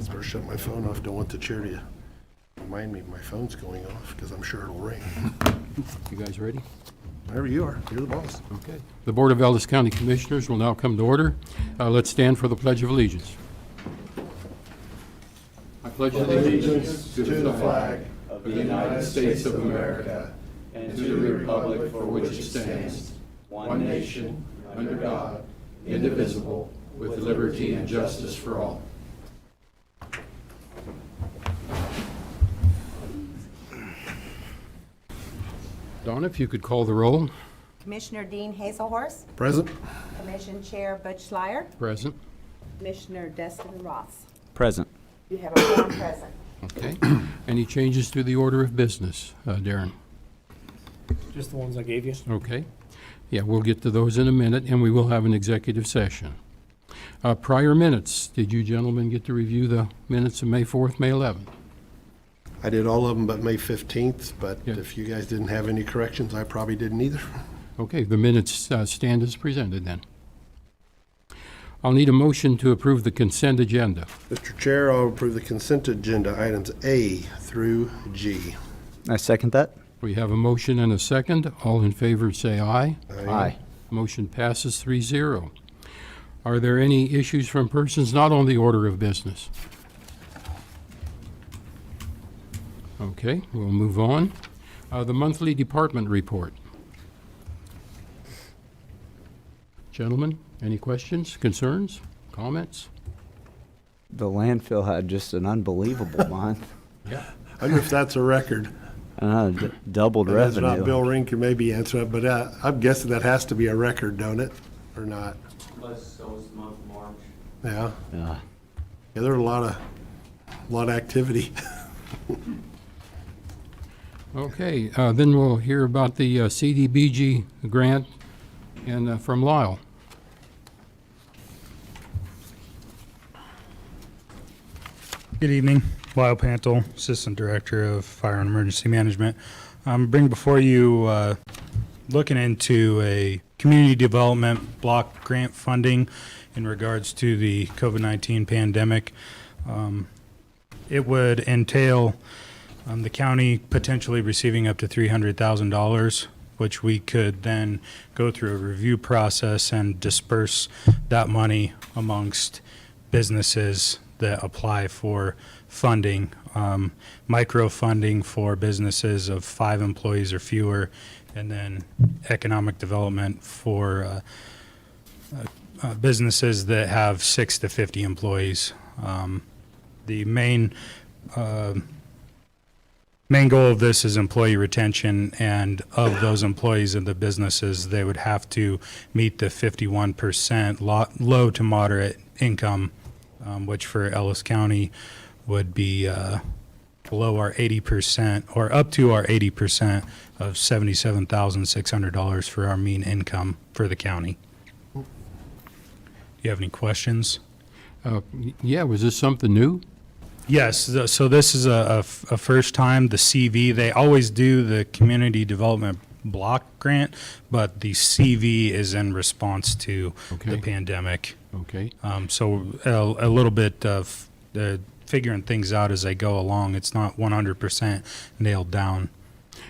Better shut my phone off. Don't want the chair to remind me my phone's going off, because I'm sure it'll ring. You guys ready? Whenever you are. You're the boss. Okay. The Board of Ellis County Commissioners will now come to order. Let's stand for the Pledge of Allegiance. I pledge Allegiance to the flag of the United States of America and to the republic for which it stands, one nation, under God, indivisible, with liberty and justice for all. Donna, if you could call the roll. Commissioner Dean Hazelhorse, Present. Commission Chair Butch Schleier, Present. Commissioner Dustin Ross. Present. You have a quorum present. Okay. Any changes to the order of business, Darren? Just the ones I gave you. Okay. Yeah, we'll get to those in a minute, and we will have an executive session. Prior minutes, did you gentlemen get to review the minutes of May 4th, May 11th? I did all of them but May 15th, but Yeah. if you guys didn't have any corrections, I probably didn't either. Okay, the minutes stand as presented then. I'll need a motion to approve the consent agenda. Mr. Chair, I'll approve the consent agenda items A through G. I second that. We have a motion and a second. All in favor say aye. Aye. Motion passes 3-0. Are there any issues from persons not on the order of business? Okay, we'll move on. The monthly department report. Gentlemen, any questions, concerns, comments? The landfill had just an unbelievable month. Yeah. I wonder if that's a record. Doubled That's revenue. not Bill Ring can maybe answer it, but I'm guessing that has to be a record, don't it? Or not? So was the month of March. Yeah. Yeah. Yeah, there were a lot of activity. Okay, then we'll hear about the CDBG grant and from Lyle. Good evening. Lyle Pantel, Assistant Director of Fire and Emergency Management. I'm bringing before you looking into a community development block grant funding in regards to the COVID-19 pandemic. It would entail the county potentially receiving up to $300,000, which we could then go through a review process and disperse that money amongst businesses that apply for funding, micro funding for businesses of 5 employees or fewer, and then economic development for businesses that have 6 to 50 employees. The main goal of this is employee retention, and of those employees in the businesses, they would have to meet the 51% low to moderate income, which for Ellis County would be below our 80% or up to our 80% of $77,600 for our mean income for the county. Do you have any questions? Yeah, was this something new? Yes, so this is a first time. The CV, they always do the community development block grant, but the CV is in response to the pandemic. Okay. So a little bit of figuring things out as they go along. It's not 100% nailed down.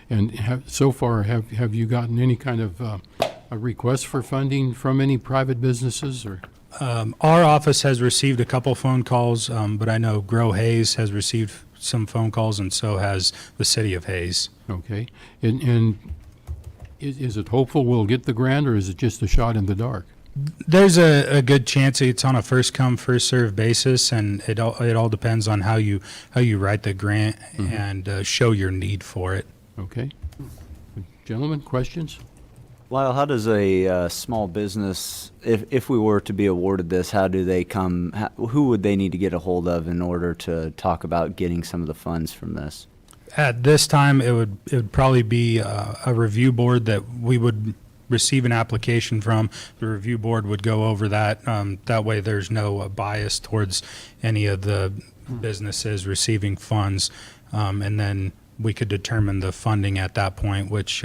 And so far, have you gotten any kind of a request for funding from any private businesses or? Our office has received a couple phone calls, but I know Grow Hayes has received some phone calls, and so has the city of Hayes. Okay. And is it hopeful we'll get the grant, or is it just a shot in the dark? There's a good chance it's on a first come first served basis, and it all depends on how you write the grant and show your need for it. Okay. Gentlemen, questions? Lyle, how does a small business, if we were to be awarded this, how do they come, who would they need to get a hold of in order to talk about getting some of the funds from this? At this time, it would probably be a review board that we would receive an application from. The review board would go over that. That way there's no bias towards any of the businesses receiving funds. And then we could determine the funding at that point, which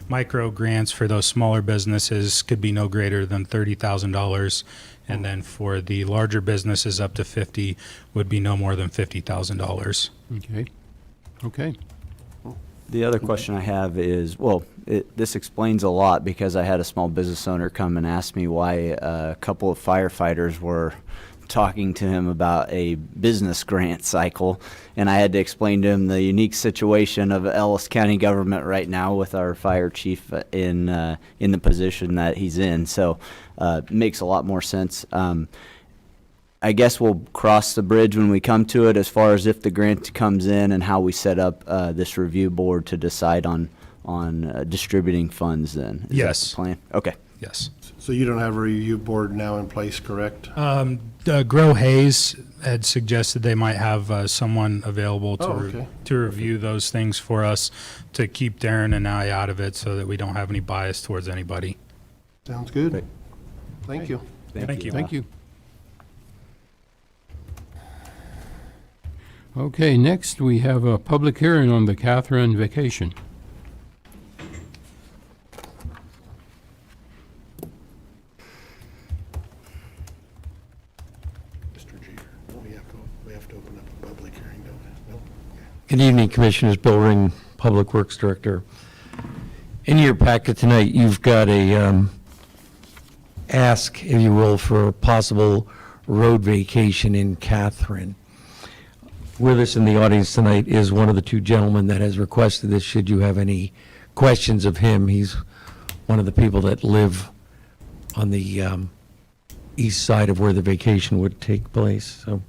micro grants for those smaller businesses could be no greater than $30,000. And then for the larger businesses up to 50 would be no more than $50,000. Okay. Okay. The other question I have is, well, this explains a lot because I had a small business owner come and ask me why a couple of firefighters were talking to him about a business grant cycle, and I had to explain to him the unique situation of Ellis County government right now with our fire chief in the position that he's in. So it makes a lot more sense. I guess we'll cross the bridge when we come to it as far as if the grant comes in and how we set up this review board to decide on distributing funds then. Is Yes. that the plan? Okay. Yes. So you don't have a review board now in place, correct? Grow Hayes had suggested they might have someone available to, okay. to review those things for us, to keep Darren and I out of it so that we don't have any bias towards anybody. Sounds good. Great. Thank you. Thank you. Thank you. Okay, next we have a public hearing on the Katherine vacation. Mr. Jeter, we have to open up a public hearing, don't we? No? Good evening, Commissioners. Bill Ring, Public Works Director. In your packet tonight, you've got a ask, if you will, for a possible road vacation in Katherine. With us in the audience tonight is one of the two gentlemen that has requested this. Should you have any questions of him, he's one of the people that live on the east side of where the vacation would take place. So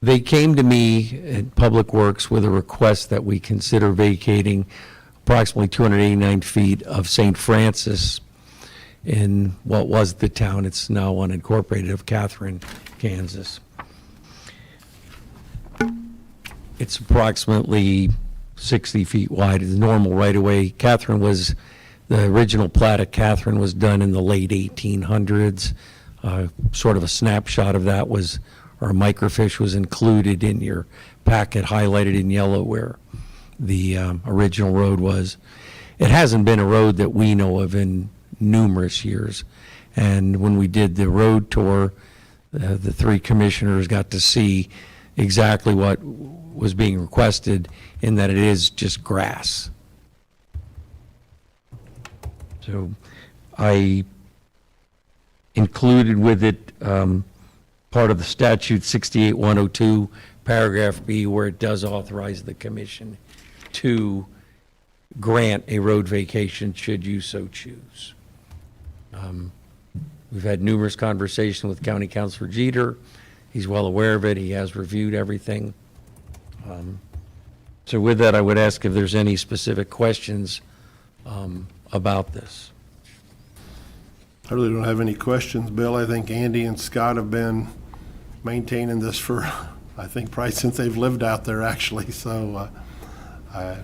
they came to me at Public Works with a request that we consider vacating approximately 289 feet of St. Francis in what was the town, it's now unincorporated, of Katherine, Kansas. It's approximately 60 feet wide. It's normal right-of-way. The original plat of Katherine was done in the late 1800s. Sort of a snapshot of that was, or a microfiche was included in your packet, highlighted in yellow where the original road was. It hasn't been a road that we know of in numerous years. And when we did the road tour, the three commissioners got to see exactly what was being requested, in that it is just grass. So I included with it part of the statute 68102, paragraph B, where it does authorize the commission to grant a road vacation should you so choose. We've had numerous conversations with County Councilor Jeter. He's well aware of it. He has reviewed everything. So with that, I would ask if there's any specific questions about this. I really don't have any questions, Bill. I think Andy and Scott have been maintaining this for, I think, probably since they've lived out there, actually. So I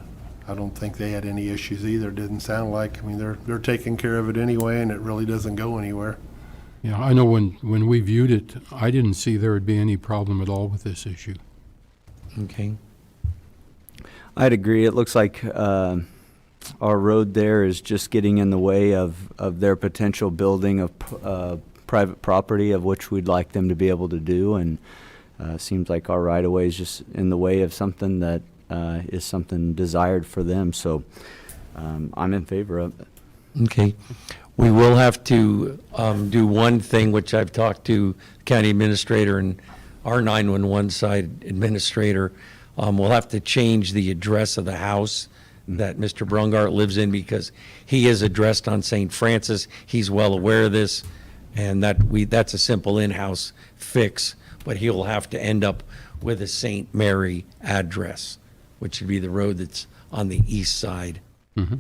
don't think they had any issues either. Didn't sound like. I mean, they're taking care of it anyway, and it really doesn't go anywhere. Yeah, I know when we viewed it, I didn't see there would be any problem at all with this issue. Okay. I'd agree. It looks like our road there is just getting in the way of their potential building of private property, of which we'd like them to be able to do. And seems like our right-of-way is just in the way of something that is something desired for them. So I'm in favor of it. Okay. We will have to do one thing, which I've talked to the county administrator and our 911 side administrator. We'll have to change the address of the house that Mr. Brungart lives in, because he is addressed on St. Francis. He's well aware of this, and that's a simple in-house fix, but he'll have to end up with a St. Mary address, which would be the road that's on the east side. Mm-hmm.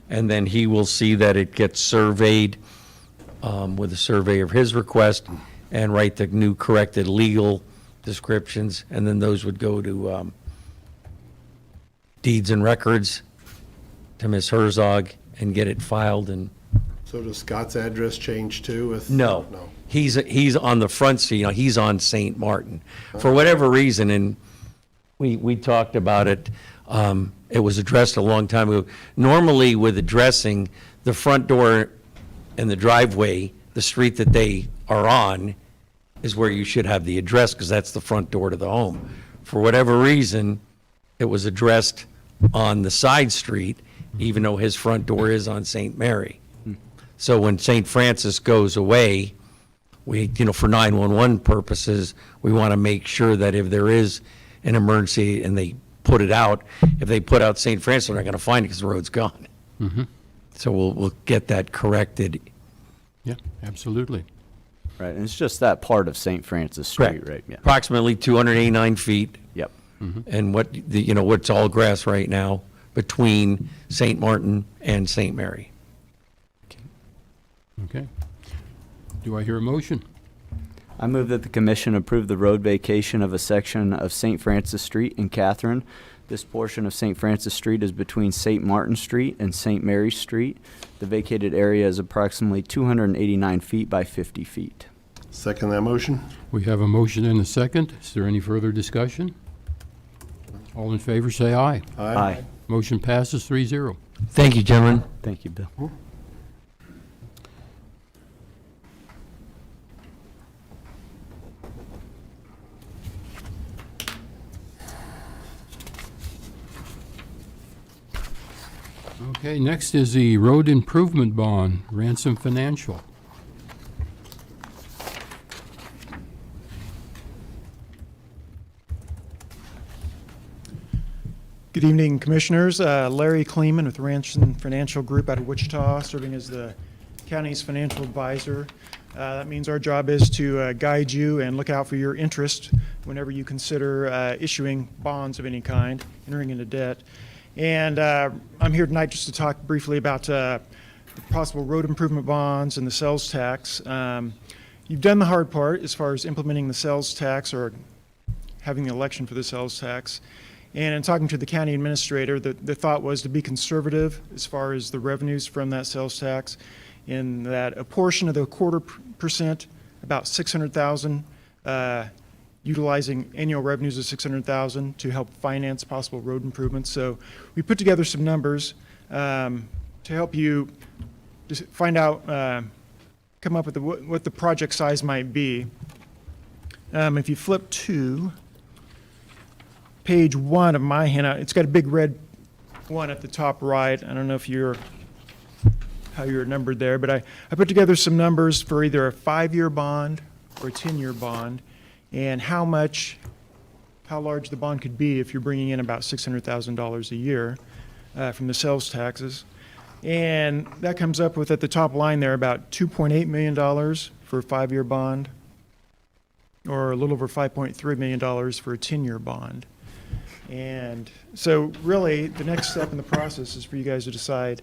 And then he will see that it gets surveyed with a survey of his request, and write the new corrected legal descriptions, and then those would go to Deeds and Records to Ms. Herzog and get it filed. And So does Scott's address change too? no, he's on the front seat. He's on St. Martin for whatever reason, and We talked about it. It was addressed a long time ago. Normally with addressing, the front door and the driveway, the street that they are on, is where you should have the address, because that's the front door to the home. For whatever reason, it was addressed on the side street, even though his front door is on St. Mary. So when St. Francis goes away, we, for 911 purposes, we want to make sure that if there is an emergency and they put it out, if they put out St. Francis, they're not going to find it because the road's gone. So we'll get that corrected. Yeah, absolutely. Right, and it's just that part of St. Francis Street, right? Yeah. Approximately 289 feet, Yep. and what's all grass right now between St. Martin and St. Mary. Okay. Do I hear a motion? I move that the commission approve the road vacation of a section of St. Francis Street in Katherine. This portion of St. Francis Street is between St. Martin Street and St. Mary Street. The vacated area is approximately 289 feet by 50 feet. Second that motion? We have a motion and a second. Is there any further discussion? All in favor, say aye. Aye. Motion passes 3-0. Thank you, gentlemen. Thank you, Bill. Okay, next is the road improvement bond, Ransom Financial. Good evening, Commissioners. Larry Kleeman with Ransom Financial Group out of Wichita, serving as the county's financial advisor. That means our job is to guide you and look out for your interest whenever you consider issuing bonds of any kind, entering into debt. And I'm here tonight just to talk briefly about the possible road improvement bonds and the sales tax. You've done the hard part as far as implementing the sales tax or having the election for the sales tax. And in talking to the county administrator, the thought was to be conservative as far as the revenues from that sales tax, in that a portion of the 0.25%, about $600,000, utilizing annual revenues of $600,000 to help finance possible road improvements. So we put together some numbers to help you just find out, come up with what the project size might be. If you flip to page 1 of my handout, it's got a big red one at the top right. I don't know if how you're numbered there, but I put together some numbers for either a 5-year bond or a 10-year bond, and how large the bond could be if you're bringing in about $600,000 a year from the sales taxes. And that comes up with, at the top line there, about $2.8 million for a 5-year bond, or a little over $5.3 million for a 10-year bond. And so really, the next step in the process is for you guys to decide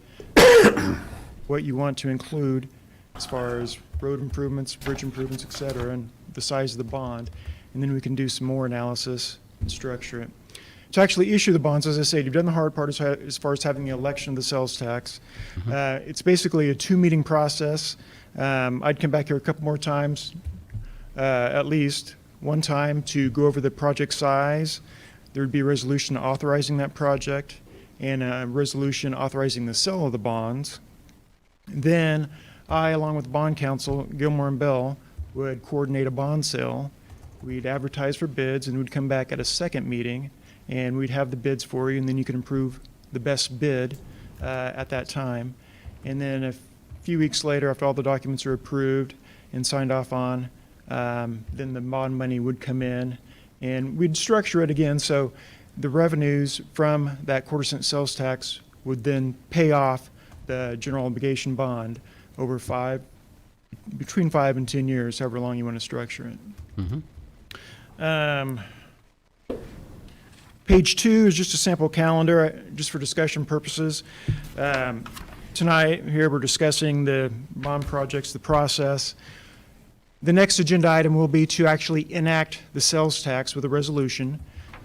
what you want to include as far as road improvements, bridge improvements, et cetera, and the size of the bond. And then we can do some more analysis and structure it. To actually issue the bonds, as I said, you've done the hard part as far as having the election of the sales tax. It's basically a 2-meeting process. I'd come back here a couple more times, at least one time, to go over the project size. There would be a resolution authorizing that project and a resolution authorizing the sale of the bonds. Then I, along with bond counsel, Gilmore and Bell, would coordinate a bond sale. We'd advertise for bids, and we'd come back at a second meeting, and we'd have the bids for you, and then you could approve the best bid at that time. And then a few weeks later, after all the documents are approved and signed off on, then the bond money would come in, and we'd structure it again so the revenues from that 1/4-cent sales tax would then pay off the general obligation bond over between 5 and 10 years, however long you want to structure it. Page 2 is just a sample calendar, just for discussion purposes. Tonight, here we're discussing the bond projects, the process. The next agenda item will be to actually enact the sales tax with a resolution.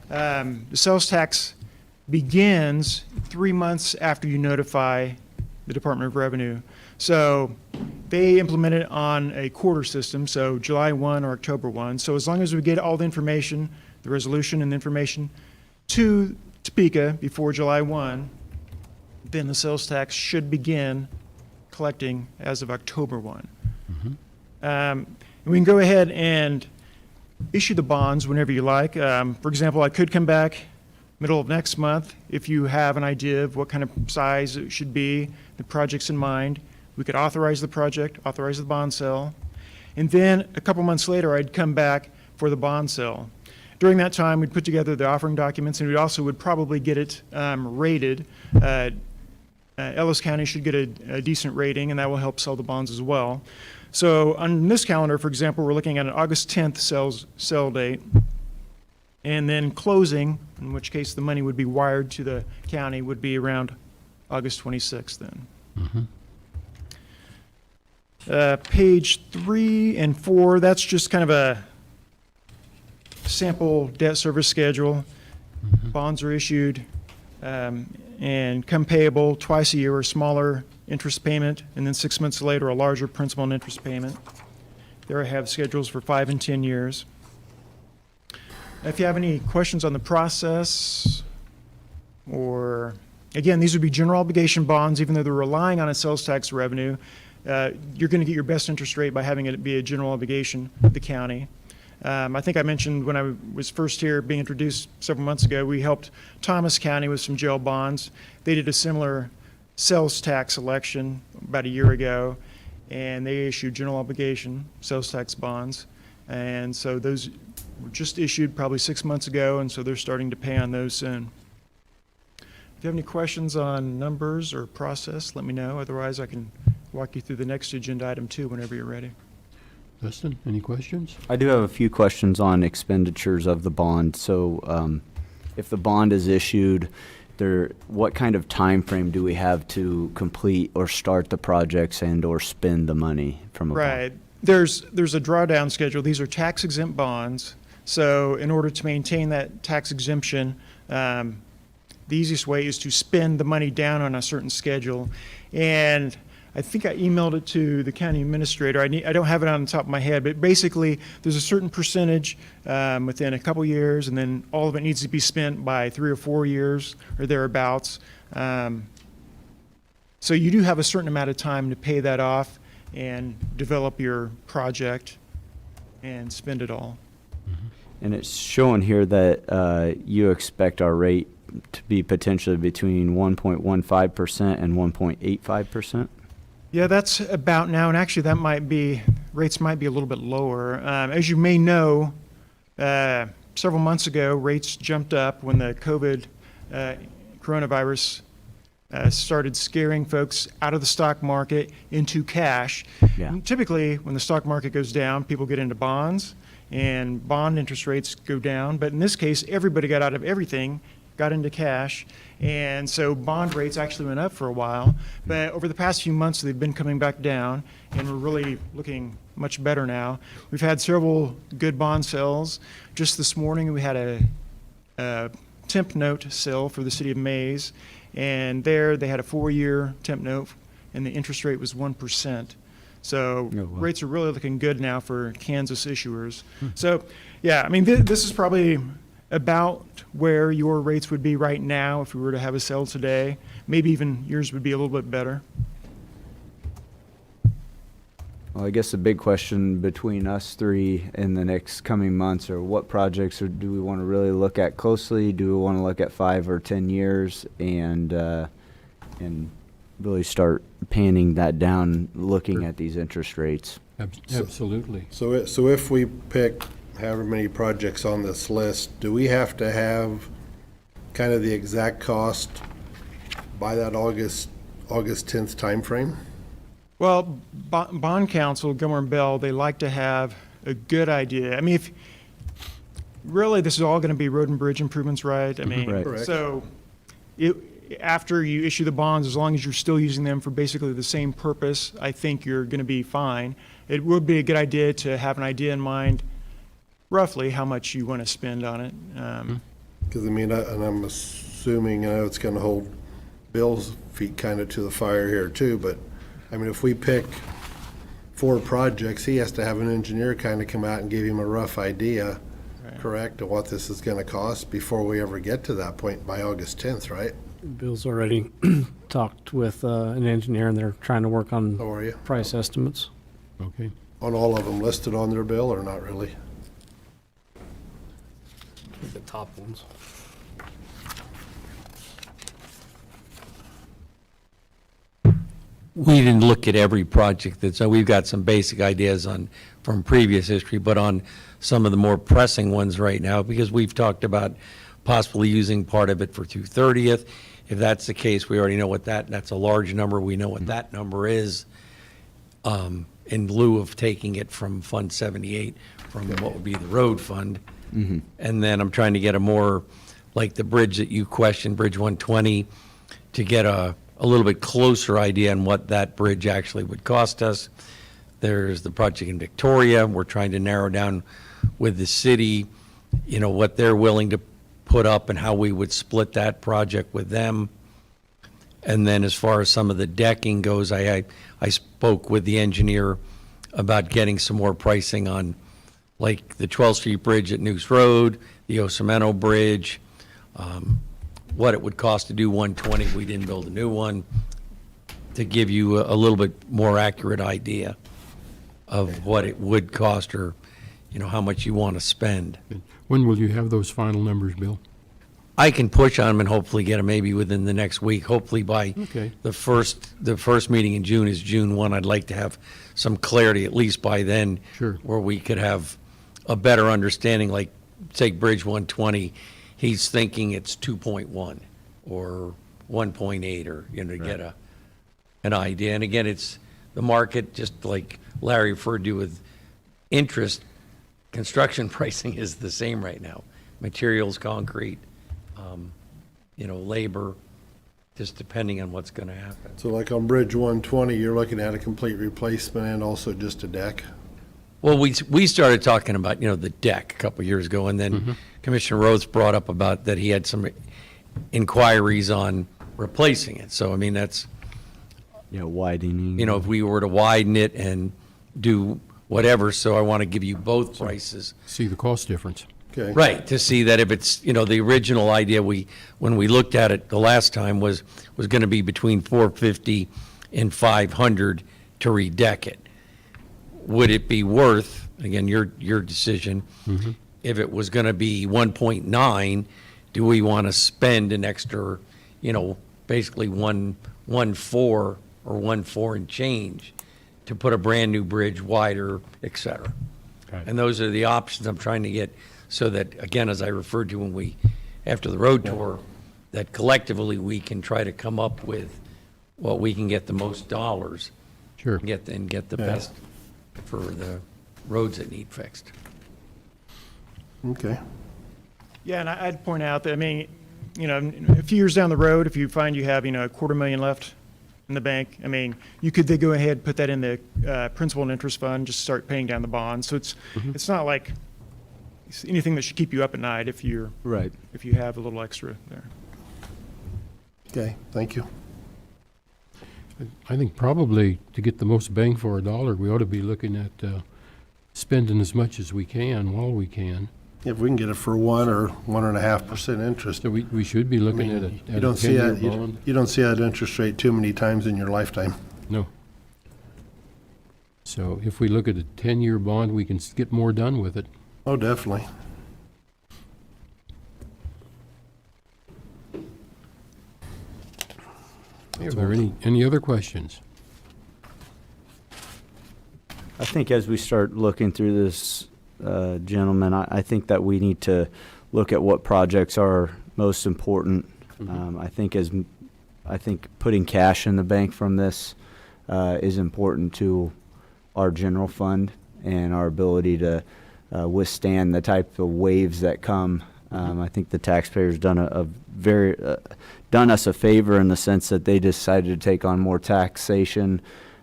The sales tax begins 3 months after you notify the Department of Revenue. So they implement it on a quarter system, so July 1 or October 1. So as long as we get all the information, the resolution and the information to Topeka before July 1, then the sales tax should begin collecting as of October 1. And we can go ahead and issue the bonds whenever you like. For example, I could come back middle of next month if you have an idea of what kind of size it should be, the project's in mind. We could authorize the project, authorize the bond sale, and then a couple months later, I'd come back for the bond sale. During that time, we'd put together the offering documents, and we also would probably get it rated. Ellis County should get a decent rating, and that will help sell the bonds as well. So on this calendar, for example, we're looking at an August 10th sell date, and then closing, in which case the money would be wired to the county, would be around August 26th then. Page 3 and 4, that's just kind of a sample debt service schedule. Bonds are issued and come payable twice a year, a smaller interest payment, and then 6 months later, a larger principal and interest payment. There I have schedules for 5 and 10 years. If you have any questions on the process, or, again, these would be general obligation bonds, even though they're relying on a sales tax revenue. You're going to get your best interest rate by having it be a general obligation of the county. I think I mentioned when I was first here being introduced several months ago, we helped Thomas County with some jail bonds. They did a similar sales tax election about a year ago, and they issued general obligation sales tax bonds. And so those were just issued probably 6 months ago, and so they're starting to pay on those soon. If you have any questions on numbers or process, let me know. Otherwise, I can walk you through the next agenda item too whenever you're ready. Dustin, any questions? I do have a few questions on expenditures of the bond. So if the bond is issued, what kind of time frame do we have to complete or start the projects and or spend the money from a bond? Right. There's a drawdown schedule. These are tax exempt bonds. So in order to maintain that tax exemption, the easiest way is to spend the money down on a certain schedule. And I think I emailed it to the county administrator. I don't have it on the top of my head, but basically there's a certain percentage within a couple years, and then all of it needs to be spent by 3 or 4 years or thereabouts. So you do have a certain amount of time to pay that off and develop your project and spend it all. And it's showing here that you expect our rate to be potentially between 1.15% and 1.85%. Yeah, that's about now, and actually rates might be a little bit lower. As you may know, several months ago, rates jumped up when the coronavirus started scaring folks out of the stock market into cash. Yeah. And typically, when the stock market goes down, people get into bonds, and bond interest rates go down. But in this case, everybody got out of everything, got into cash, and so bond rates actually went up for a while. But over the past few months, they've been coming back down, and we're really looking much better now. We've had several good bond sales. Just this morning, we had a temp note sale for the city of Mays, and there they had a 4-year temp note, and the interest rate was 1%. So Oh, wow. Rates are really looking good now for Kansas issuers. So, yeah, I mean, this is probably about where your rates would be right now if we were to have a sale today. Maybe even yours would be a little bit better. Well, I guess the big question between us three in the next coming months are what projects do we want to really look at closely? Do we want to look at 5 or 10 years and really start panning that down, looking at these interest rates? Absolutely. So if we pick however many projects on this list, do we have to have kind of the exact cost by that August 10th timeframe? Well, bond counsel, Gilmore and Bell, they like to have a good idea. I mean, if really this is all going to be road and bridge improvements, right? I mean, Right. Correct. so after you issue the bonds, as long as you're still using them for basically the same purpose, I think you're going to be fine. It would be a good idea to have an idea in mind, roughly how much you want to spend on it. Because I mean, and I'm assuming, I know it's going to hold Bill's feet kind of to the fire here too, but I mean, if we pick 4 projects, he has to have an engineer kind of come out and give him a rough idea correct, of what this is gonna cost before we ever get to that point by August 10th, right? Bill's already talked with an engineer, and they're trying to work on How are you? price estimates. Okay. On all of them listed on their bill or not really? The top ones. We didn't look at every project so we've got some basic ideas from previous history, but on some of the more pressing ones right now, because we've talked about possibly using part of it for 230th. If that's the case, we already know that's a large number. We know what that number is, in lieu of taking it from Fund 78, from what would be the road fund. And then I'm trying to get a more, like the bridge that you questioned, Bridge 120, to get a little bit closer idea on what that bridge actually would cost us. There's the project in Victoria. We're trying to narrow down with the city, what they're willing to put up and how we would split that project with them. And then as far as some of the decking goes, I spoke with the engineer about getting some more pricing on, like the 12th Street Bridge at Noose Road, the Osamento Bridge, what it would cost to do 120 if we didn't build a new one, to give you a little bit more accurate idea of what it would cost, or, how much you want to spend. When will you have those final numbers, Bill? I can push on them and hopefully get them maybe within the next week. Hopefully by Okay. the first meeting in June is June 1. I'd like to have some clarity at least by then. Sure. Where we could have a better understanding, like, take Bridge 120, he's thinking it's 2.1 or 1.8, or, to get an idea. And again, it's the market, just like Larry referred to with interest, construction pricing is the same right now. Materials, concrete, labor, just depending on what's going to happen. So like on Bridge 120, you're looking at a complete replacement and also just a deck? Well, we started talking about, the deck a couple of years ago, and then Commissioner Rhodes brought up about that he had some inquiries on replacing it. So, that's, Widening. if we were to widen it and do whatever, so I want to give you both prices. See the cost difference. Okay. Right, to see that if it's, the original idea, when we looked at it the last time was going to be between $450 and $500 to redeck it. Would it be worth, again, your decision, if it was going to be 1.9, do we want to spend an extra, basically 1.4 or 1.4 and change to put a brand-new bridge wider, et cetera? Okay. And those are the options I'm trying to get, so that, again, as I referred to after the road tour, that collectively we can try to come up with what we can get the most dollars. Sure. And get the best for the roads that need fixed. Okay. Yeah, and I'd point out that, a few years down the road, if you find you have, $250,000 left in the bank, you could then go ahead and put that in the principal and interest fund, just start paying down the bonds. So it's not like it's anything that should keep you up at night if you have a little extra there. Okay, thank you. I think probably to get the most bang for our dollar, we ought to be looking at spending as much as we can while we can. If we can get it for 1 or 1.5% interest. So we should be looking at a You don't see 10-year that, bond. you don't see that interest rate too many times in your lifetime. No. So if we look at a 10-year bond, we can get more done with it. Oh, definitely. Are there any other questions? I think as we start looking through this, gentlemen, I think that we need to look at what projects are most important. I think putting cash in the bank from this is important to our general fund and our ability to withstand the type of waves that come. I think the taxpayers done done us a favor in the sense that they decided to take on more taxation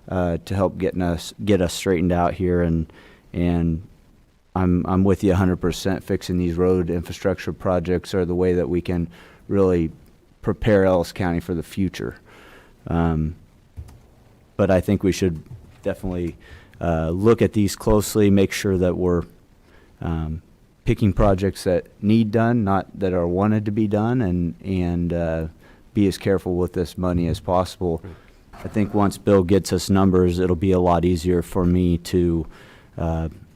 to help get us straightened out here, and I'm with you 100%. Fixing these road infrastructure projects are the way that we can really prepare Ellis County for the future. But I think we should definitely look at these closely, make sure that we're picking projects that need done, not that are wanted to be done, and be as careful with this money as possible. I think once Bill gets us numbers, it'll be a lot easier for me to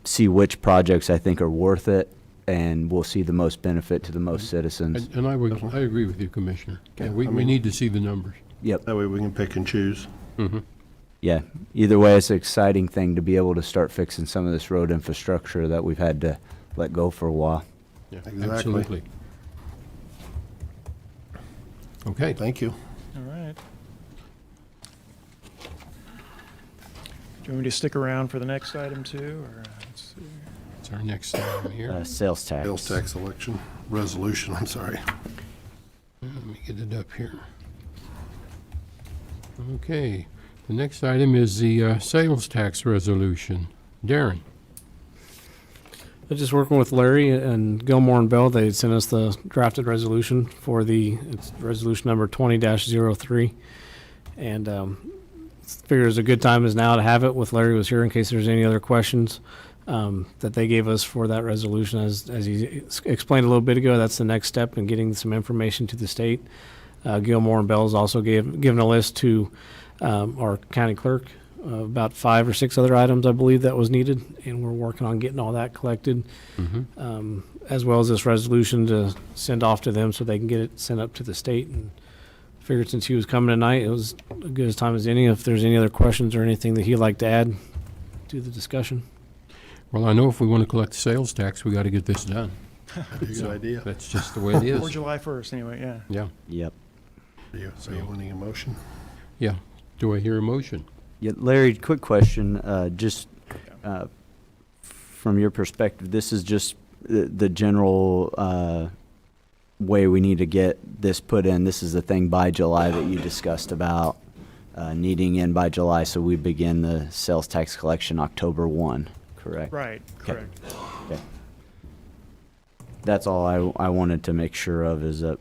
see which projects I think are worth it and will see the most benefit to the most citizens. And I agree with you, Commissioner. Yeah, we need to see the numbers. Yep. That way we can pick and choose. Yeah. Either way, it's an exciting thing to be able to start fixing some of this road infrastructure that we've had to let go for a while. Yeah, Exactly. absolutely. Okay. Thank you. All right. Do you want me to stick around for the next item too, or? Let's see. It's our next item here. Sales tax. Sales tax election resolution, I'm sorry. Let me get it up here. Okay, the next item is the sales tax resolution. Darren? I'm just working with Larry and Gilmore and Bell. They sent us the drafted resolution for it's resolution number 20-03. And figure it's a good time is now to have it with Larry was here in case there's any other questions that they gave us for that resolution. As he explained a little bit ago, that's the next step in getting some information to the state. Gilmore and Bell's also given a list to our county clerk, about 5 or 6 other items I believe that was needed, and we're working on getting all that collected, as well as this resolution to send off to them so they can get it sent up to the state. And figured since he was coming tonight, it was as good as time as any. If there's any other questions or anything that he'd like to add to the discussion. Well, I know if we want to collect the sales tax, we got to get this done. Good idea. That's just the way it Or is. July 1st, anyway, yeah. Yeah, Yep. So you wanting a motion? yeah. Do I hear a motion? Yeah, Larry, quick question, just from your perspective, this is just the general way we need to get this put in. This is the thing by July that you discussed about needing in by July, so we begin the sales tax collection October 1, correct? Right, Okay. correct. Okay. That's all I wanted to make sure of, is that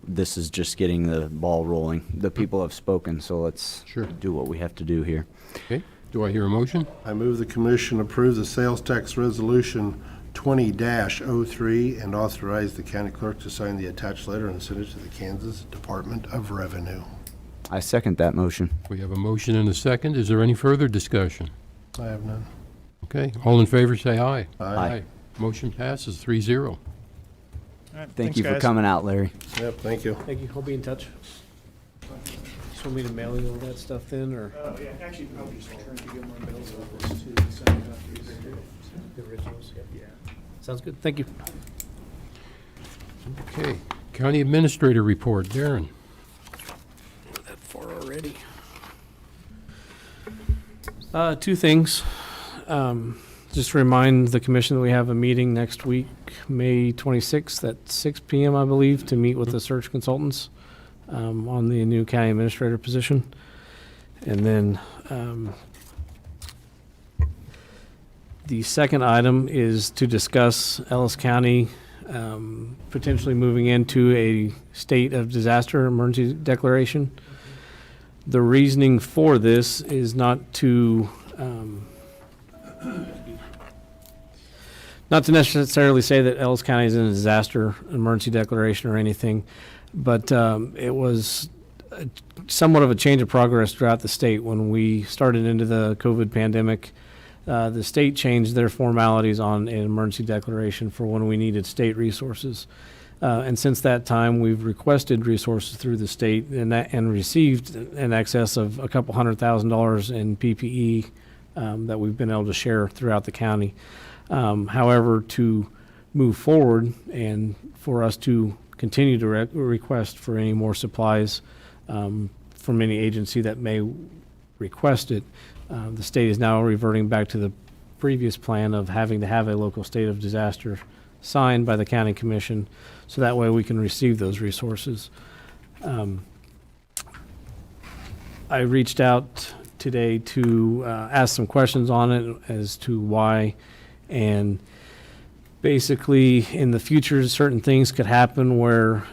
this is just getting the ball rolling. The people have spoken, so let's Sure. do what we have to do here. Okay, do I hear a motion? I move the commission approve the sales tax resolution 20-03 and authorize the county clerk to sign the attached letter and send it to the Kansas Department of Revenue. I second that motion. We have a motion and a second. Is there any further discussion? I have none. Okay, all in favor say aye. Aye. Motion passes 3-0. All right, Thank thanks, you for guys. coming out, Larry. Yep, thank you. Thank you. I'll be in touch. Just want me to mail you all that stuff then, or? Yeah, actually, probably just return to Gilmore and Bell's office to send it up to you. The originals, yep. Yeah. Sounds good. Thank you. Okay, County Administrator Report. Darren? That far already. 2 things. Just to remind the commission that we have a meeting next week, May 26th at 6 p.m., I believe, to meet with the search consultants on the new county administrator position. And then the second item is to discuss Ellis County potentially moving into a state of disaster emergency declaration. The reasoning for this is not to necessarily say that Ellis County is in a disaster emergency declaration or anything, but it was somewhat of a change of progress throughout the state. When we started into the COVID pandemic, the state changed their formalities on an emergency declaration for when we needed state resources. And since that time, we've requested resources through the state and received in excess of a couple $100,000 in PPE that we've been able to share throughout the county. However, to move forward and for us to continue to request for any more supplies from any agency that may request it, the state is now reverting back to the previous plan of having to have a local state of disaster signed by the county commission, so that way we can receive those resources. I reached out today to ask some questions on it as to why, and basically in the future certain things could happen where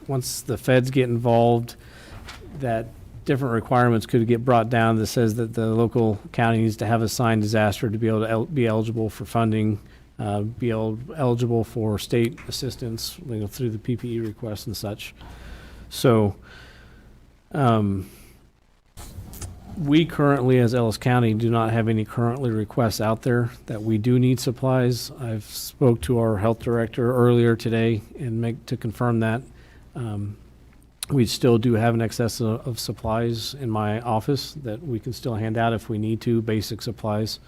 once the feds get involved, that different requirements could get brought down that says that the local county needs to have a signed disaster to be able to be eligible for funding be eligible for state assistance, through the PPE requests and such. So, we currently, as Ellis County, do not have any currently requests out there that we do need supplies. I've spoke to our health director earlier today to confirm that. We still do have an excess of supplies in my office that we can still hand out if we need to, basic supplies.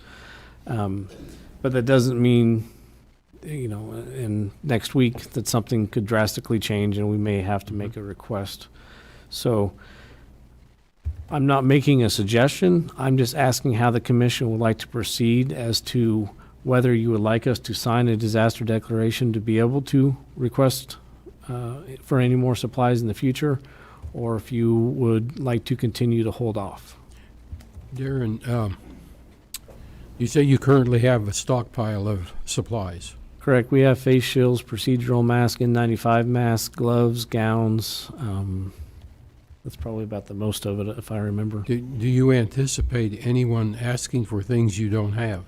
But that doesn't mean, in next week that something could drastically change and we may have to make a request. So I'm not making a suggestion. I'm just asking how the commission would like to proceed as to whether you would like us to sign a disaster declaration to be able to request for any more supplies in the future, or if you would like to continue to hold off. Darren, you say you currently have a stockpile of supplies. Correct. We have face shields, procedural mask, N95 masks, gloves, gowns. That's probably about the most of it, if I remember. Do you anticipate anyone asking for things you don't have?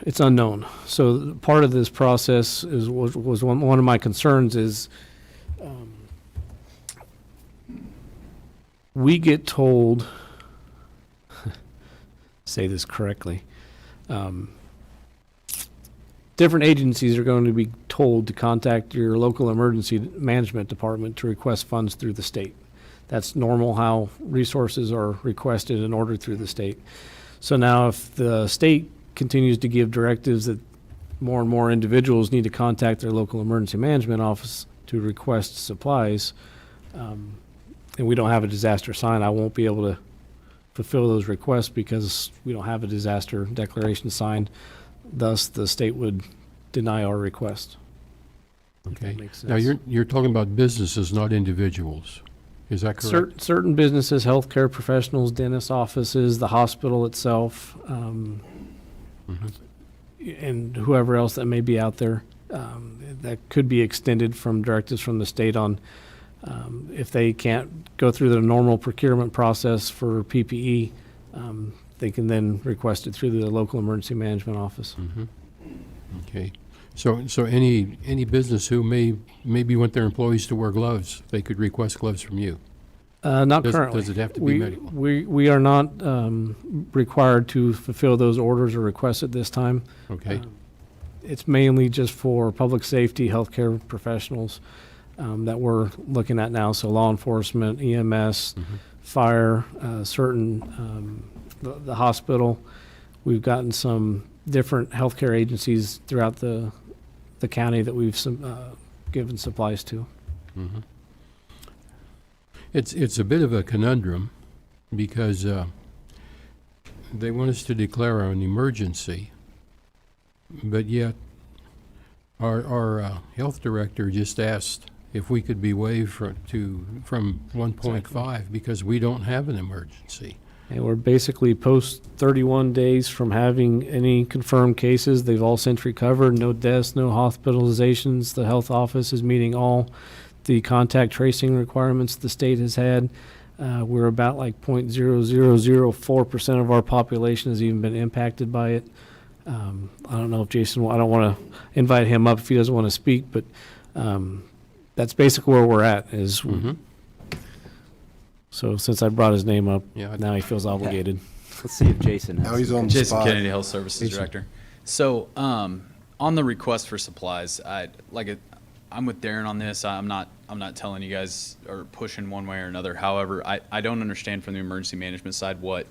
It's unknown. So part of this process was one of my concerns is we get told, say this correctly, different agencies are going to be told to contact your local emergency management department to request funds through the state. That's normal how resources are requested and ordered through the state. So now if the state continues to give directives that more and more individuals need to contact their local emergency management office to request supplies, and we don't have a disaster sign, I won't be able to fulfill those requests because we don't have a disaster declaration signed. Thus, the state would deny our request. If that Okay. makes sense. Now, you're talking about businesses, not individuals. Is that correct? Certain businesses, healthcare professionals, dentist offices, the hospital itself, and whoever else that may be out there, that could be extended from directives from the state on if they can't go through the normal procurement process for PPE, they can then request it through the local emergency management office. Okay. So any business who maybe want their employees to wear gloves, they could request gloves from you? Not currently. Does it have to be medical? We are not required to fulfill those orders or requests at this time. Okay. It's mainly just for public safety, healthcare professionals that we're looking at now. So law enforcement, EMS, fire, certain, the hospital. We've gotten some different healthcare agencies throughout the county that we've given supplies to. It's a bit of a conundrum because they want us to declare an emergency, but yet our health director just asked if we could be waived from 1.5 because we don't have an emergency. And we're basically post 31 days from having any confirmed cases. They've all since recovered, no deaths, no hospitalizations. The health office is meeting all the contact tracing requirements the state has had. We're about like 0.0004% of our population has even been impacted by it. I don't know if Jason, I don't want to invite him up if he doesn't want to speak, but that's basically where we're at is. So since I brought his name up, Yeah, now he feels obligated. Let's see if Jason has. Now he's on the Jason spot. Kennedy, Health Services Director. So, on the request for supplies, I'm with Darren on this. I'm not telling you guys or pushing one way or another. However, I don't understand from the emergency management side what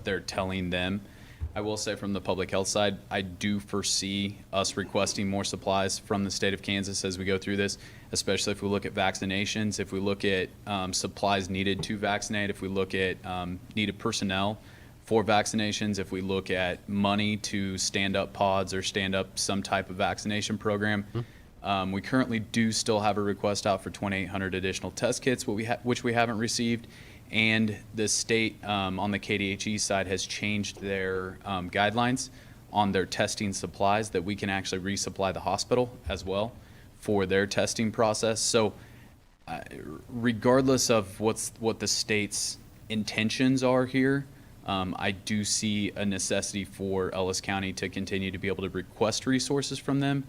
they're telling them. I will say from the public health side, I do foresee us requesting more supplies from the state of Kansas as we go through this, especially if we look at vaccinations, if we look at supplies needed to vaccinate, if we look at needed personnel for vaccinations, if we look at money to stand up pods or stand up some type of vaccination program. We currently do still have a request out for 2,800 additional test kits, which we haven't received. And the state on the KDHE side has changed their guidelines on their testing supplies that we can actually resupply the hospital as well for their testing process. So regardless of what the state's intentions are here, I do see a necessity for Ellis County to continue to be able to request resources from them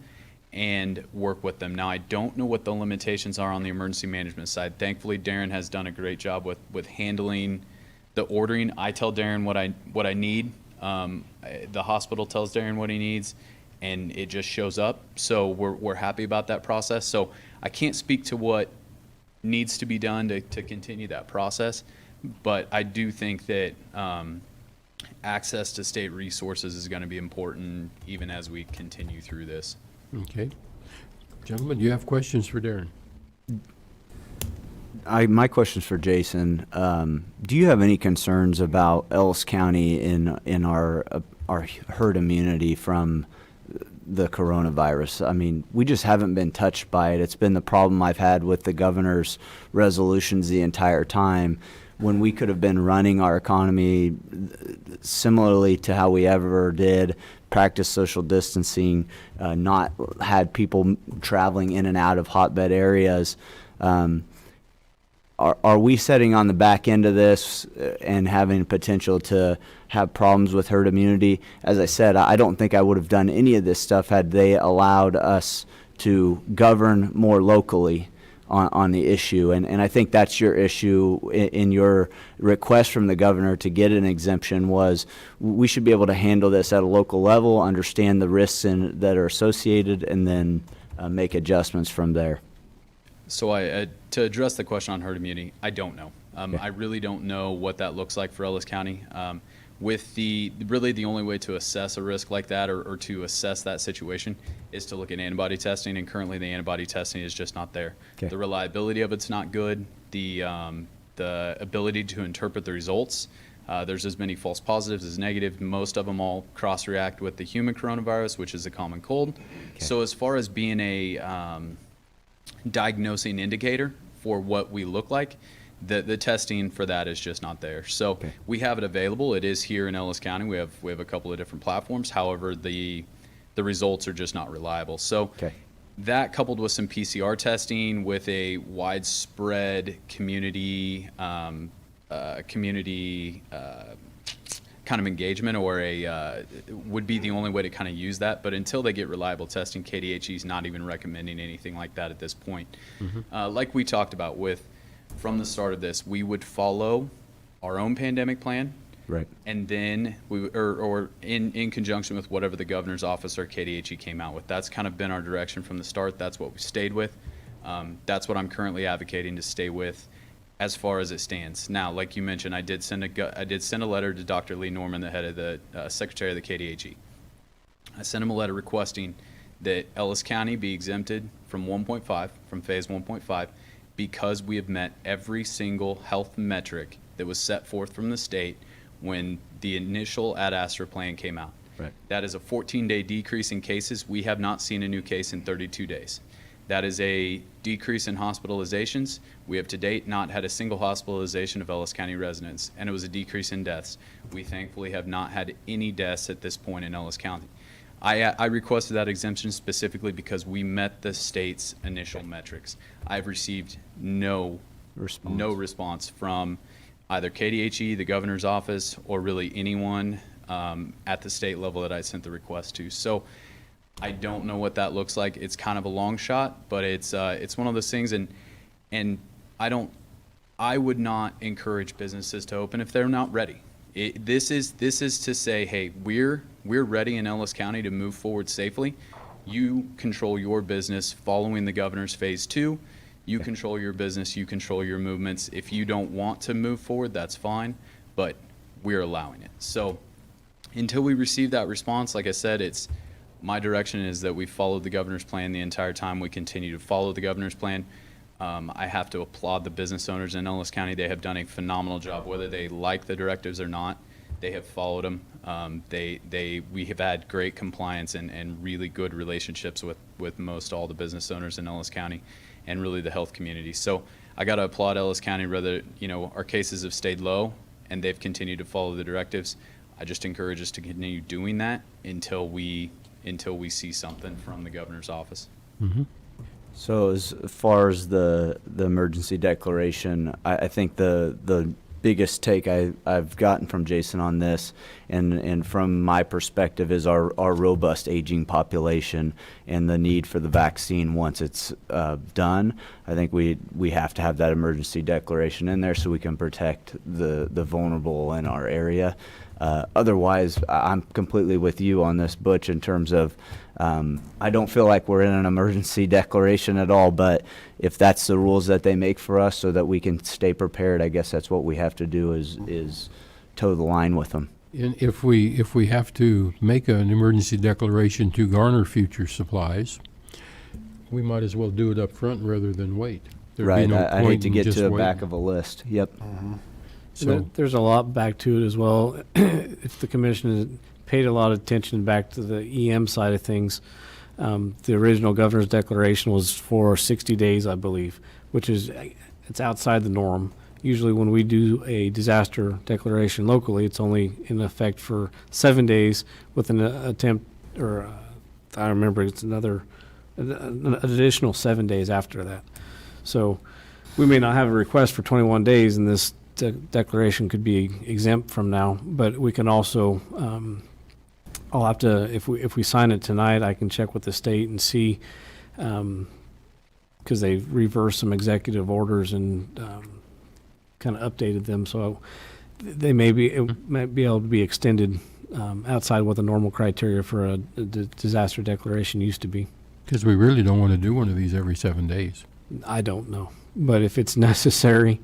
and work with them. Now, I don't know what the limitations are on the emergency management side. Thankfully, Darren has done a great job with handling the ordering. I tell Darren what I need. The hospital tells Darren what he needs, and it just shows up. So we're happy about that process. So I can't speak to what needs to be done to continue that process, but I do think that access to state resources is going to be important even as we continue through this. Okay. Gentlemen, do you have questions for Darren? My question's for Jason. Do you have any concerns about Ellis County in our herd immunity from the coronavirus? I mean, we just haven't been touched by it. It's been the problem I've had with the governor's resolutions the entire time, when we could have been running our economy similarly to how we ever did, practice social distancing, not had people traveling in and out of hotbed areas. Are we setting on the back end of this and having potential to have problems with herd immunity? As I said, I don't think I would have done any of this stuff had they allowed us to govern more locally on the issue. And I think that's your issue in your request from the governor to get an exemption, was we should be able to handle this at a local level, understand the risks that are associated, and then make adjustments from there. So to address the question on herd immunity, I don't know. I really don't know what that looks like for Ellis County. With really the only way to assess a risk like that or to assess that situation is to look at antibody testing, and currently the antibody testing is just not there. Okay. The reliability of it's not good. The ability to interpret the results, there's as many false positives as negative. Most of them all cross-react with the human coronavirus, which is a common cold. Okay. So as far as being a diagnosing indicator for what we look like, the testing for that is just not there. So Okay. we have it available. It is here in Ellis County. We have a couple of different platforms. However, the results are just not reliable. So Okay. that, coupled with some PCR testing, with a widespread community kind of engagement, or would be the only way to kind of use that. But until they get reliable testing, KDHE is not even recommending anything like that at this point. Like we talked about from the start of this, we would follow our own pandemic plan, Right. and then or in conjunction with whatever the governor's office or KDHE came out with. That's kind of been our direction from the start. That's what we stayed with. That's what I'm currently advocating to stay with as far as it stands. Now, like you mentioned, I did send a letter to Dr. Lee Norman, the head of the secretary of the KDHE. I sent him a letter requesting that Ellis County be exempted from 1.5, from phase 1.5, because we have met every single health metric that was set forth from the state when the initial Ad Astra plan came out. Right. That is a 14-day decrease in cases. We have not seen a new case in 32 days. That is a decrease in hospitalizations. We have to date not had a single hospitalization of Ellis County residents, and it was a decrease in deaths. We thankfully have not had any deaths at this point in Ellis County. I requested that exemption specifically because we met the state's initial metrics. I've received no response from either KDHE, the governor's office, or really anyone at the state level that I sent the request to. So I don't know what that looks like. It's kind of a long shot, but it's one of those things, and I would not encourage businesses to open if they're not ready. This is to say, hey, we're ready in Ellis County to move forward safely. You control your business following the governor's phase 2. You control your business, you control your movements. If you don't want to move forward, that's fine, but we're allowing it. So until we receive that response, like I said, my direction is that we followed the governor's plan the entire time. We continue to follow the governor's plan. I have to applaud the business owners in Ellis County. They have done a phenomenal job, whether they like the directives or not. They have followed them. We have had great compliance and really good relationships with most all the business owners in Ellis County, and really the health community. So I got to applaud Ellis County. Whether our cases have stayed low and they've continued to follow the directives, I just encourage us to continue doing that until we see something from the governor's office. Mm-hmm. So as far as the emergency declaration, I think the biggest take I've gotten from Jason on this, and from my perspective, is our robust aging population and the need for the vaccine once it's done. I think we have to have that emergency declaration in there so we can protect the vulnerable in our area. Otherwise, I'm completely with you on this, Butch, in terms of I don't feel like we're in an emergency declaration at all, but if that's the rules that they make for us so that we can stay prepared, I guess that's what we have to do is toe the line with them. And if we have to make an emergency declaration to garner future supplies, we might as well do it up front rather than wait. There'd be Right, no I hate point to in get just to the waiting. back of a list. Yep. So, There's a lot back to it as well. If the commission has paid a lot of attention back to the EM side of things, the original governor's declaration was for 60 days, I believe, which is, it's outside the norm. Usually when we do a disaster declaration locally, it's only in effect for 7 days with an attempt, or I remember it's an additional 7 days after that. So we may not have a request for 21 days, and this declaration could be exempt from now, but we can also, I'll have to, if we sign it tonight, I can check with the state and see, because they've reversed some executive orders and kind of updated them, so it might be able to be extended outside what the normal criteria for a disaster declaration used to be. because we really don't want to do one of these every 7 days. I don't know, but if it's necessary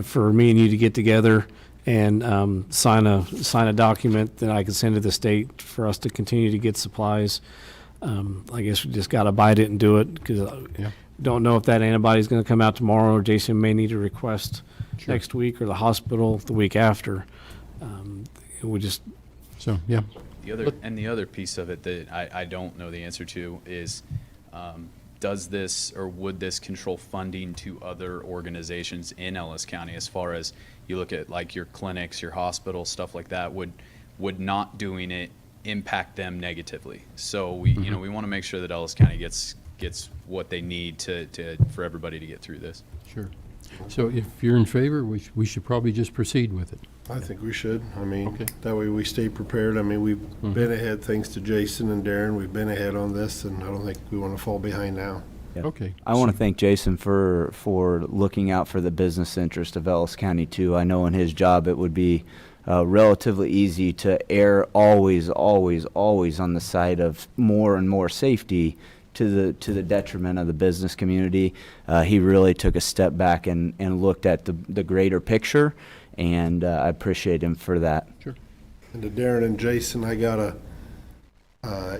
for me and you to get together and sign a document that I can send to the state for us to continue to get supplies, I guess we just got to bite it and do it, because Yeah. don't know if that antibody's going to come out tomorrow, or Jason may need a request Sure. next week, or the hospital the week after. We just, So, yeah. The other piece of it that I don't know the answer to is, does this or would this control funding to other organizations in Ellis County, as far as you look at like your clinics, your hospitals, stuff like that? Would not doing it impact them negatively? So we want to make sure that Ellis County gets what they need for everybody to get through this. Sure. So if you're in favor, we should probably just proceed with it. I think we should. I mean, Okay. that way we stay prepared. I mean, we've been ahead, thanks to Jason and Darren. We've been ahead on this, and I don't think we want to fall behind now. Yep. Okay. I want to thank Jason for looking out for the business interest of Ellis County too. I know in his job it would be relatively easy to err always on the side of more and more safety to the detriment of the business community. He really took a step back and looked at the greater picture, and I appreciate him for that. Sure. And to Darren and Jason, I got a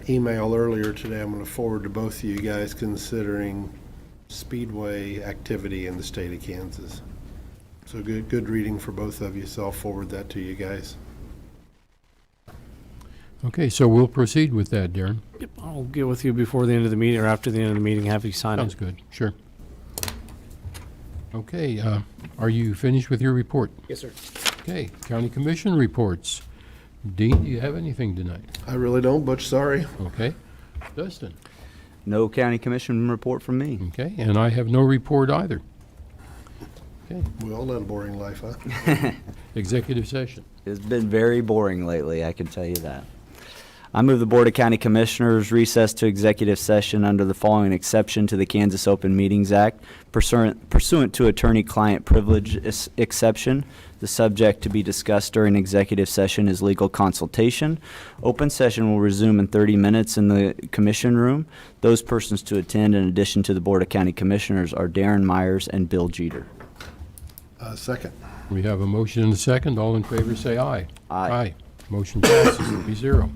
email earlier today I'm going to forward to both of you guys considering speedway activity in the state of Kansas. So good reading for both of you, so I'll forward that to you guys. Okay, so we'll proceed with that, Darren. I'll get with you before the end of the meeting or after the end of the meeting, have you sign Sounds it. good. Sure. Okay, are you finished with your report? Yes, sir. Okay, county commission reports. Dean, do you have anything tonight? I really don't, Butch, sorry. Okay. Dustin? No county commission report from me. Okay, and I have no report either. Okay, We all led a boring life, huh? executive session. It's been very boring lately, I can tell you that. I move the Board of County Commissioners recess to executive session under the following exception to the Kansas Open Meetings Act, pursuant to attorney-client privilege exception. The subject to be discussed during executive session is legal consultation. Open session will resume in 30 minutes in the commission room. Those persons to attend in addition to the Board of County Commissioners are Darren Myers and Bill Jeter. Second. We have a motion and a second. All in favor, say aye. Aye. Motion passes 3-0.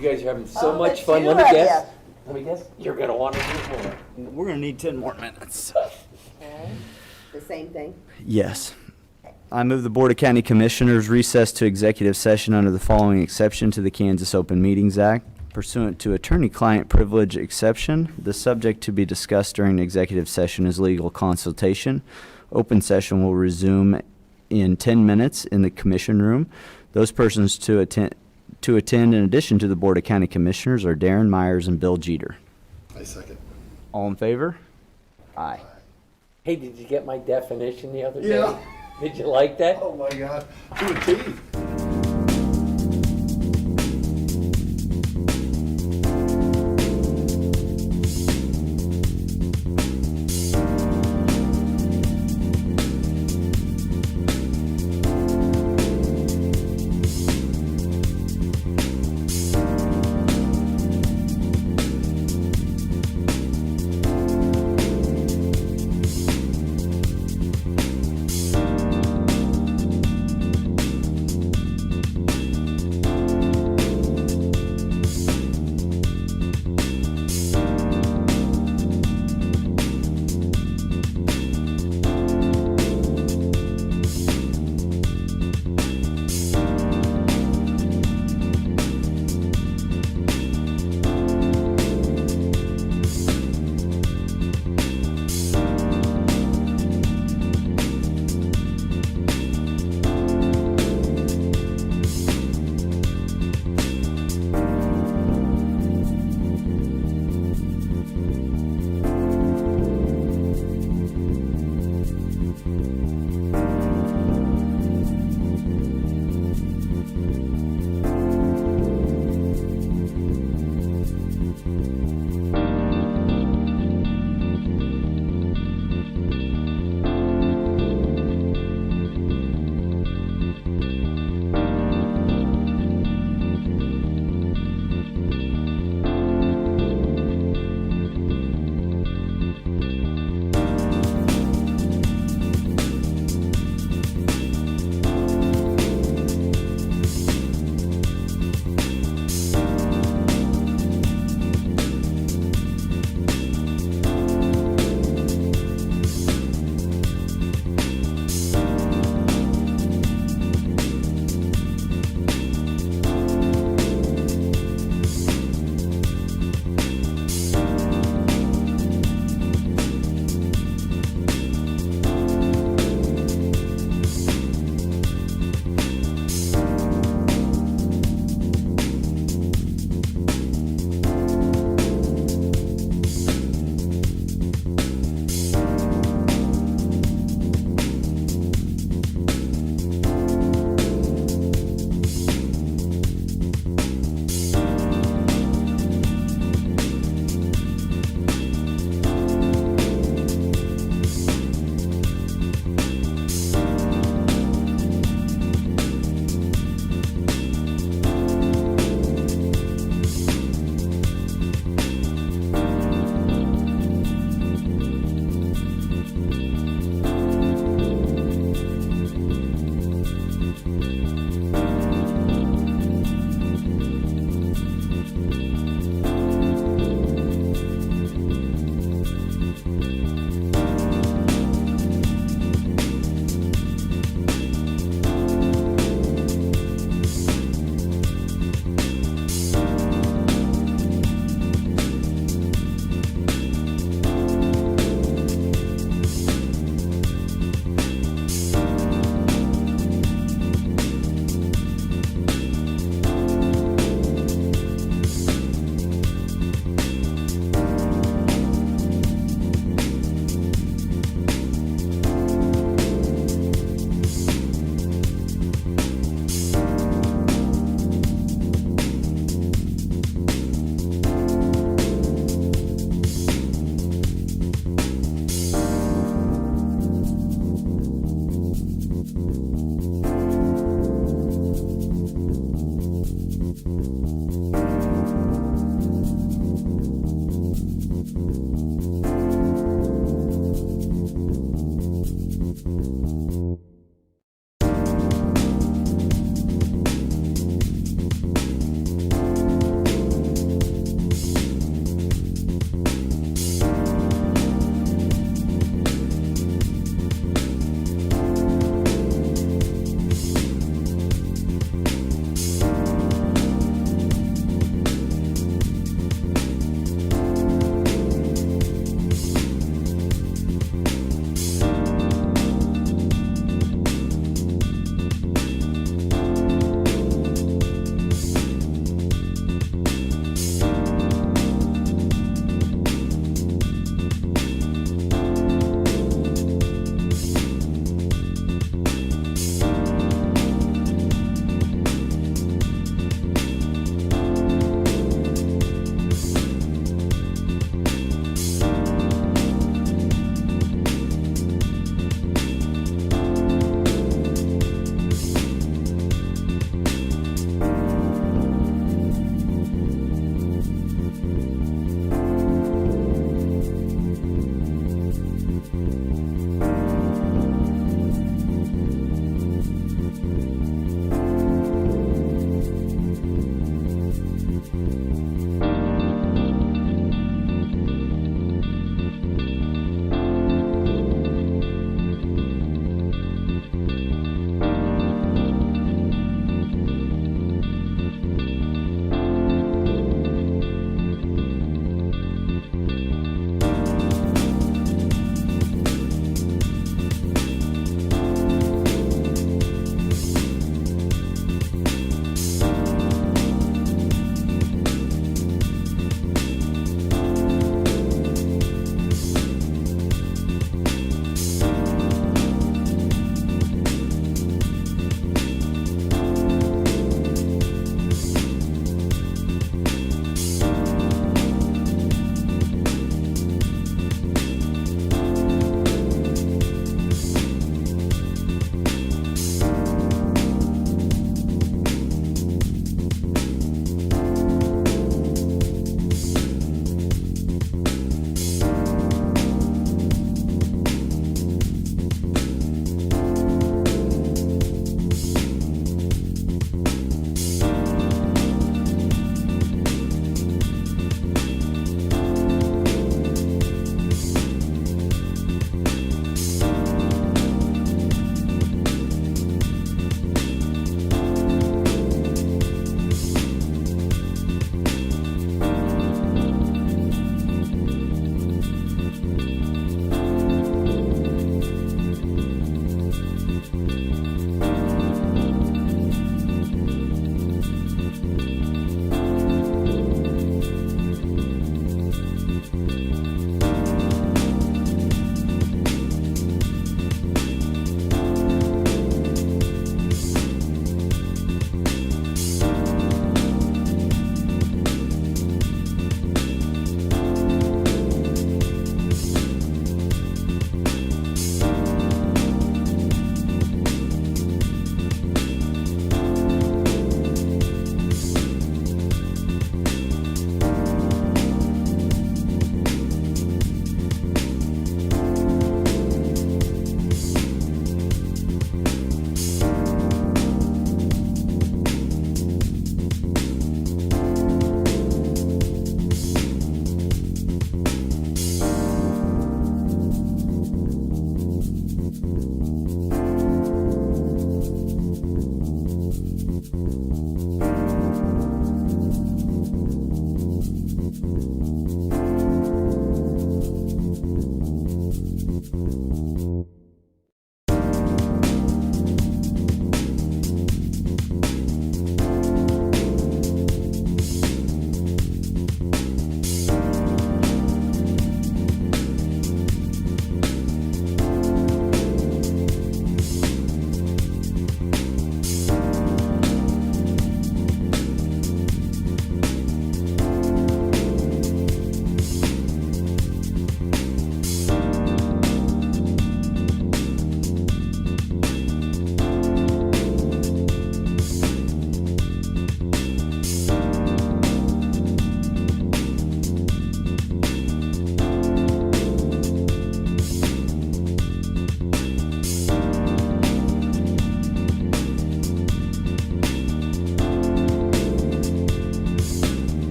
You guys are having so Oh, much the fun. two Let me of guess. ya. Let me guess. You're gonna want to do more. We're gonna need 10 more minutes. Okay. The same thing? Yes. I move the Board of County Commissioners recess to executive session under the following exception to the Kansas Open Meetings Act. Pursuant to attorney-client privilege exception, the subject to be discussed during the executive session is legal consultation. Open session will resume in 10 minutes in the commission room. Those persons to attend in addition to the Board of County Commissioners are Darren Myers and Bill Jeter. I second. All in favor? Aye. Hey, did you get my definition the other day? Yeah. Did you like that? Oh my God, to a T.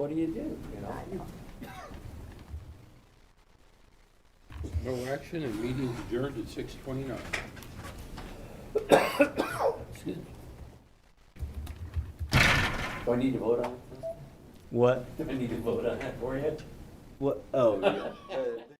what do you do, you know? No action and meeting adjourned at 6:29. Excuse me. Do I need to vote on it? What? Do I need to vote on that for you? What? Oh, yeah.